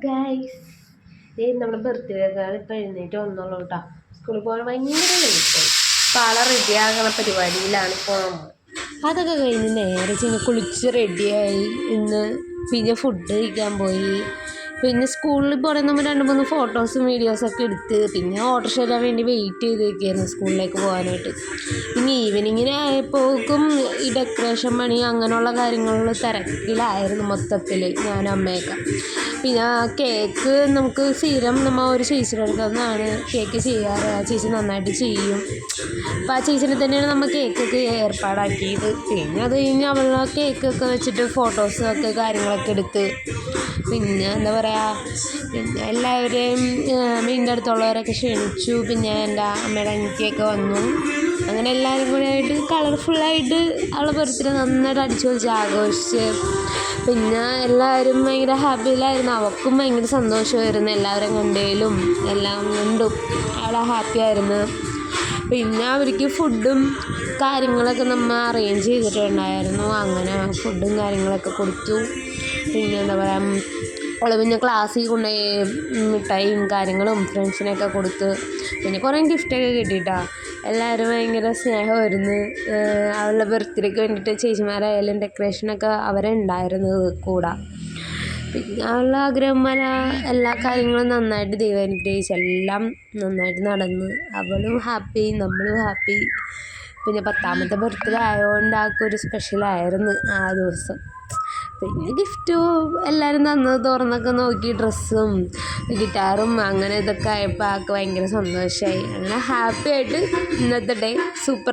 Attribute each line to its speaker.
Speaker 1: Guys, നമ്മുടെ birthday card ഇപ്പം എഴുന്നേറ്റ് വന്നോളൂ കേട്ടോ. സ്കൂളിൽ പോകാൻ ഭയങ്കര ലേറ്റായി. അപ്പോൾ ആളെ റെഡിയാകുന്ന പരിപാടിയിലാണ് ഇപ്പോൾ നമ്മൾ. അതൊക്കെ കഴിഞ്ഞ് നേരെ കുളിച്ച് റെഡിയായി. പിന്നെ ഫുഡ് കഴിക്കാൻ പോയി. പിന്നെ സ്കൂളിൽ പോകണമെന്ന് നമ്മൾ 2-3 ഫോട്ടോസും വീഡിയോസൊക്കെ എടുത്ത് പിന്നെ ഓട്ടോറിക്ഷ വേണ്ടി വെയിറ്റ് ചെയ്ത് നിൽക്കുകയായിരുന്നു സ്കൂളിലേക്ക് പോകാനായിട്ട്. പിന്നെ ഈവനിങ്ങിന് ആയപ്പോഴേക്കും ഈ ഡെക്കറേഷൻ പണി അങ്ങനെയുള്ള കാര്യങ്ങളിൽ തിരക്കിലായിരുന്നു മൊത്തത്തിൽ ഞാനും അമ്മയൊക്കെ. പിന്നെ കേക്ക് നമുക്ക് സ്ഥിരം നമ്മൾ ഒരു ചേച്ചിയുടെ അടുത്തുനിന്നാണ് കേക്ക് ചെയ്യാറ്. ആ ചേച്ചി നന്നായിട്ട് ചെയ്യും. അപ്പോൾ ആ ചേച്ചിനെ തന്നെയാണ് നമ്മൾ കേക്കൊക്കെ ഏർപ്പാടാക്കിയത്. പിന്നെ അത് കഴിഞ്ഞ് അവളുടെ കേക്കൊക്കെ വെച്ചിട്ട് ഫോട്ടോസൊക്കെ കാര്യങ്ങളൊക്കെ എടുത്ത് പിന്നെ എന്താ പറയുക, പിന്നെ എല്ലാവരെയും വീടിൻ്റെ അടുത്തുള്ളവരൊക്കെ ക്ഷണിച്ചു. പിന്നെ എൻ്റെ അമ്മയുടെ അനിയത്തിയൊക്കെ വന്നു. അങ്ങനെ എല്ലാവരും കൂടെ ആയിട്ട് കളർഫുള്ളായിട്ട് അവളെ ബർത്ത്ഡേ നന്നായിട്ട് അടിച്ചു പൊളിച്ച് ആഘോഷിച്ച്. പിന്നെ എല്ലാവരും ഭയങ്കര ഹാപ്പിയിലായിരുന്നു. അവൾക്കും ഭയങ്കര സന്തോഷമായിരുന്നു എല്ലാവരും കണ്ടതിലും എല്ലാം കൊണ്ടും അവളെ ഹാപ്പിയായിരുന്നു. പിന്നെ അവർക്ക് ഫുഡും കാര്യങ്ങളൊക്കെ നമ്മൾ അറേഞ്ച് ചെയ്തിട്ടുണ്ടായിരുന്നു. അങ്ങനെ ഫുഡും കാര്യങ്ങളൊക്കെ കൊടുത്തു. പിന്നെ എന്താ പറയുക, അവൾ പിന്നെ ക്ലാസ്സിൽ കൊണ്ടുപോയി മിഠായിയും കാര്യങ്ങളും ഫ്രണ്ട്സിനൊക്കെ കൊടുത്ത്. പിന്നെ കുറേ ഗിഫ്റ്റൊക്കെ കിട്ടിയിട്ടാണ്. എല്ലാവരും ഭയങ്കര സ്നേഹമായിരുന്നു. അവളുടെ ബർത്ത്ഡേക്ക് വേണ്ടിയിട്ട് ചേച്ചിമാരായാലും ഡെക്കറേഷനൊക്കെ അവരെ ഉണ്ടായിരുന്നത് കൂടെ. പിന്നെ അവളുടെ ആഗ്രഹം പോലെ എല്ലാ കാര്യങ്ങളും നന്നായിട്ട് ദൈവം അനുഗ്രഹിച്ച് എല്ലാം നന്നായിട്ട് നടന്നു. അവളും ഹാപ്പി, നമ്മളും ഹാപ്പി. പിന്നെ 10ാമത്തെ ബർത്ത്ഡേ ആയതുകൊണ്ട് ഒരു സ്പെഷ്യലായിരുന്നു ആ ദിവസം. പിന്നെ ഗിഫ്റ്റും എല്ലാവരും തുറന്നൊക്കെ നോക്കി ഡ്രസ്സും ഗിറ്റാറും അങ്ങനെ ഇതൊക്കെ ആയപ്പോൾ ആൾക്ക് ഭയങ്കര സന്തോഷമായി. അങ്ങനെ ഹാപ്പി ആയിട്ട് ഇന്നത്തെ ഡേ സൂപ്പർ.